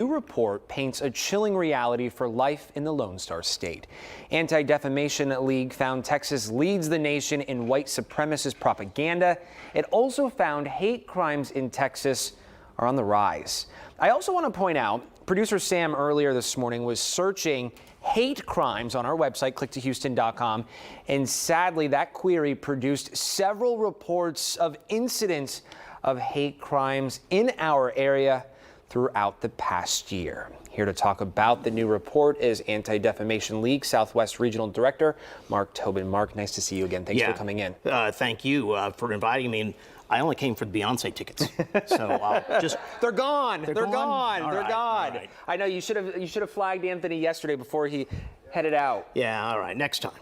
New report paints a chilling reality for life in the Lone Star State. Anti-Defamation League found Texas leads the nation in white supremacist propaganda. It also found hate crimes in Texas are on the rise. I also want to point out, producer Sam earlier this morning was searching hate crimes on our website, clicktohouston.com, and sadly that query produced several reports of incidents of hate crimes in our area throughout the past year. Here to talk about the new report is Anti-Defamation League Southwest Regional Director Mark Tobin. Mark, nice to see you again. Thanks for coming in. Thank you for inviting me. And I only came for the Beyonce tickets, so they're gone. They're gone. All They're right, gone. all right. I know you should have flagged Anthony yesterday before he headed out. Yeah, all right. Next time.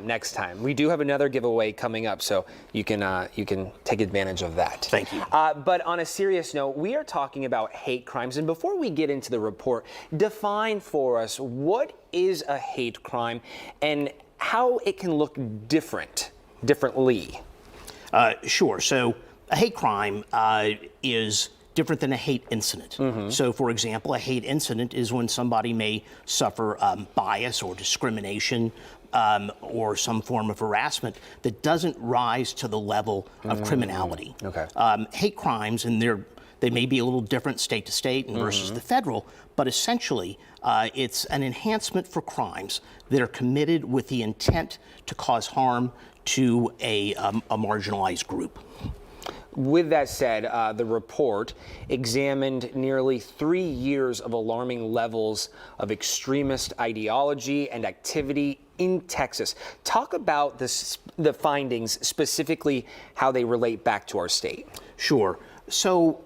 Next time. We do have another giveaway coming up, so you can take advantage of that. Thank you. But on a serious note, we are talking about hate crimes, and before we get into the report, define for us what is a hate crime and how it can look differently. Sure. So a hate crime is different than a hate incident. So, for example, a hate incident is when somebody may suffer bias or discrimination or some form of harassment that doesn't rise to the level of criminality. Okay. Hate crimes, and they may be a little different state to state and versus the federal, but essentially it's an enhancement for crimes that are committed with the intent to cause harm to a marginalized group. With that said, the report examined nearly 3 years of alarming levels of extremist ideology and activity in Texas. Talk about the findings, specifically how they relate back to our state. Sure. So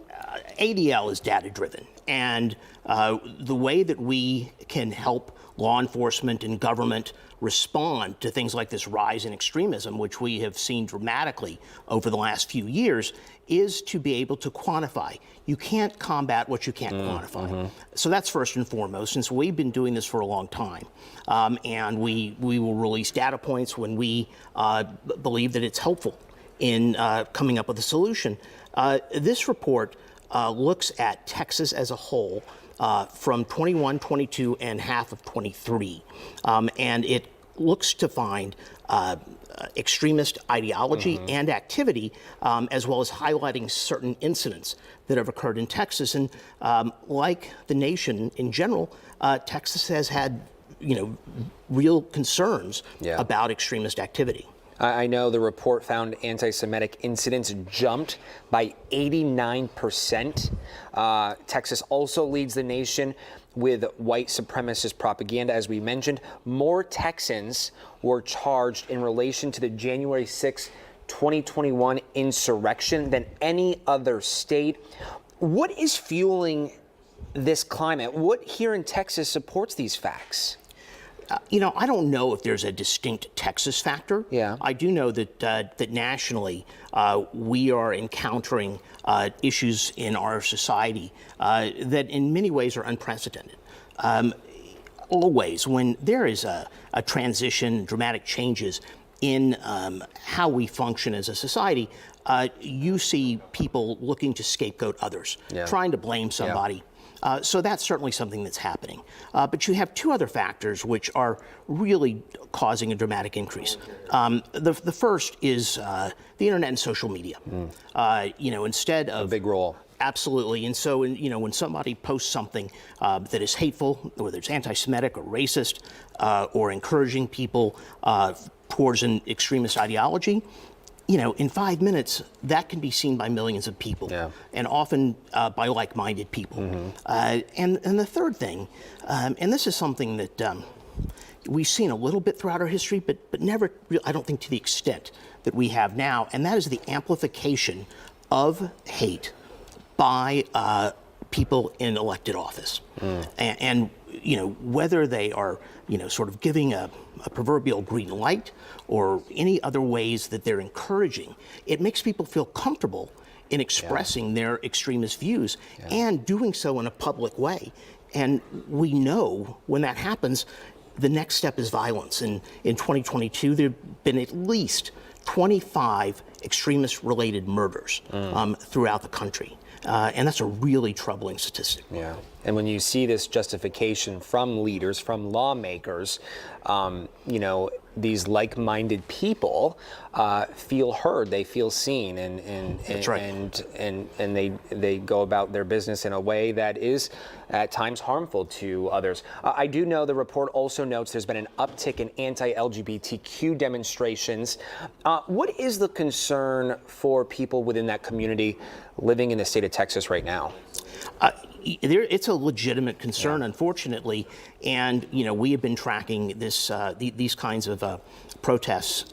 ADL is data-driven, and the way that we can help law enforcement and government respond to things like this rise in extremism, which we have seen dramatically over the last few years, is to be able to quantify. You can't combat what you can't quantify. So that's first and foremost, since we've been doing this for a long time. And we will release data points when we believe that it's helpful in coming up with a solution. This report looks at Texas as a whole from 21, 22, and half of 23. And it looks to find extremist ideology and activity, as well as highlighting certain incidents that have occurred in Texas. And like the nation in general, Texas has had, real concerns about extremist activity. I know the report found anti-Semitic incidents jumped by 89%. Texas also leads the nation with white supremacist propaganda, as we mentioned. More Texans were charged in relation to the January 6, 2021 insurrection than any other state. What is fueling this climate? What here in Texas supports these facts? I don't know if there's a distinct Texas factor. Yeah. I do know that nationally we are encountering issues in our society that in many ways are unprecedented. Always, when there is a transition, dramatic changes in how we function as a society, you see people looking to scapegoat others, trying to blame somebody. So that's certainly something that's happening. But you have two other factors which are really causing a dramatic increase. The first is the internet and social media. Instead of a big role. Absolutely. And so, when somebody posts something that is hateful, whether it's anti-Semitic or racist, or encouraging people towards an extremist ideology, in 5 minutes, that can be seen by millions of people, and often by like-minded people. And the third thing, and this is something that we've seen a little bit throughout our history, but never, I don't think, to the extent that we have now, and that is the amplification of hate by people in elected office. And whether they are, sort of giving a proverbial green light or any other ways that they're encouraging, it makes people feel comfortable in expressing their extremist views and doing so in a public way. And we know when that happens, the next step is violence. And in 2022, there have been at least 25 extremist-related murders throughout the country. And that's a really troubling statistic. Yeah. And when you see this justification from leaders, from lawmakers, these like-minded people feel heard, they feel seen, That's right. and they go about their business in a way that is at times harmful to others. I do know the report also notes there's been an uptick in anti-LGBTQ demonstrations. What is the concern for people within that community living in the state of Texas right now? It's a legitimate concern, unfortunately, and we have been tracking this these kinds of protests.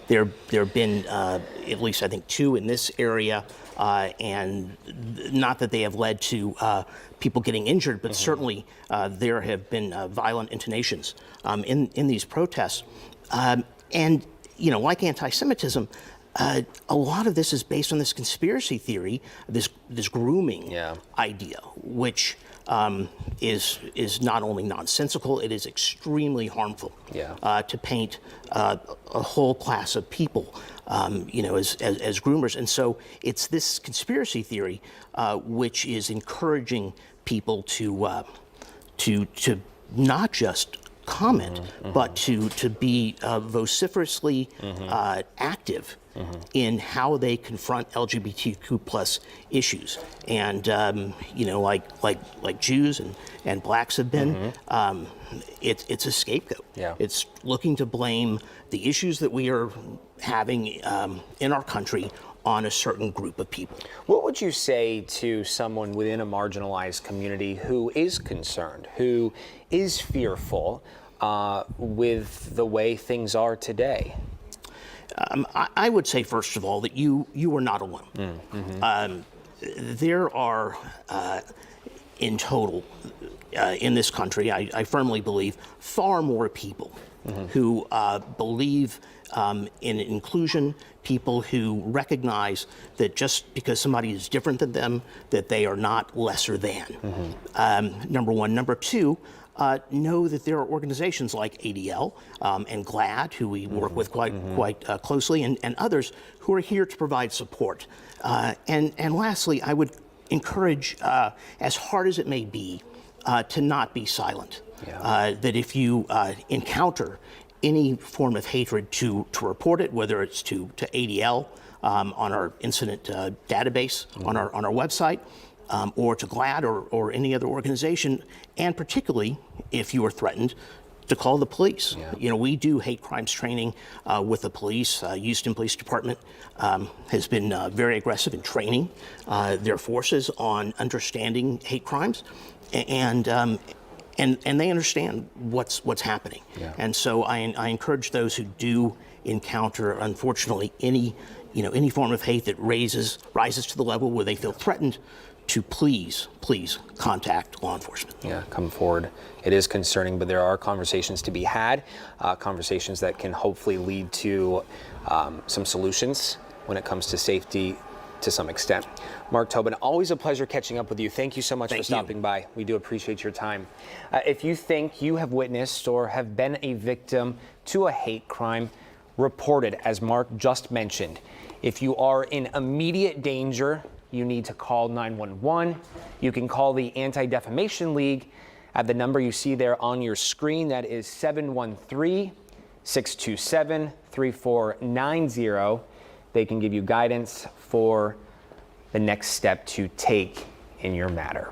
There have been at least, I think, 2 in this area, and not that they have led to people getting injured, but certainly there have been violent intonations in these protests, and like anti-Semitism. A lot of this is based on this conspiracy theory, this grooming idea, which is not only nonsensical, it is extremely harmful to paint a whole class of people, as groomers. And so it's this conspiracy theory which is encouraging people to not just comment, but to be vociferously active in how they confront LGBTQ plus issues, and like Jews and blacks have been. It's a scapegoat. It's looking to blame the issues that we are having in our country on a certain group of people. What would you say to someone within a marginalized community who is concerned, who is fearful with the way things are today? I would say, first of all, that you are not alone. There are, in total, in this country, I firmly believe, far more people who believe in inclusion, people who recognize that just because somebody is different than them, that they are not lesser than. Number one. Number two, know that there are organizations like ADL and GLAD, who we work with quite closely, and others who are here to provide support. And lastly, I would encourage, as hard as it may be, to not be silent. That if you encounter any form of hatred, to report it, whether it's to ADL on our incident database on our website, or to GLAD or any other organization, and particularly if you are threatened, to call the police. We do hate crimes training with the police. Houston Police Department has been very aggressive in training their forces on understanding hate crimes, and they understand what's happening. And so I encourage those who do encounter, unfortunately, any form of hate that rises to the level where they feel threatened, to please contact law enforcement. Come forward. It is concerning, but there are conversations to be had, conversations that can hopefully lead to some solutions when it comes to safety to some extent. Mark Tobin, always a pleasure catching up with you. Thank you so much for stopping by. We do appreciate your time. If you think you have witnessed or have been a victim to a hate crime, report it, as Mark just mentioned. If you are in immediate danger, you need to call 911. You can call the Anti-Defamation League at the number you see there on your screen. That is 713-627-3490. They can give you guidance for the next step to take in your matter.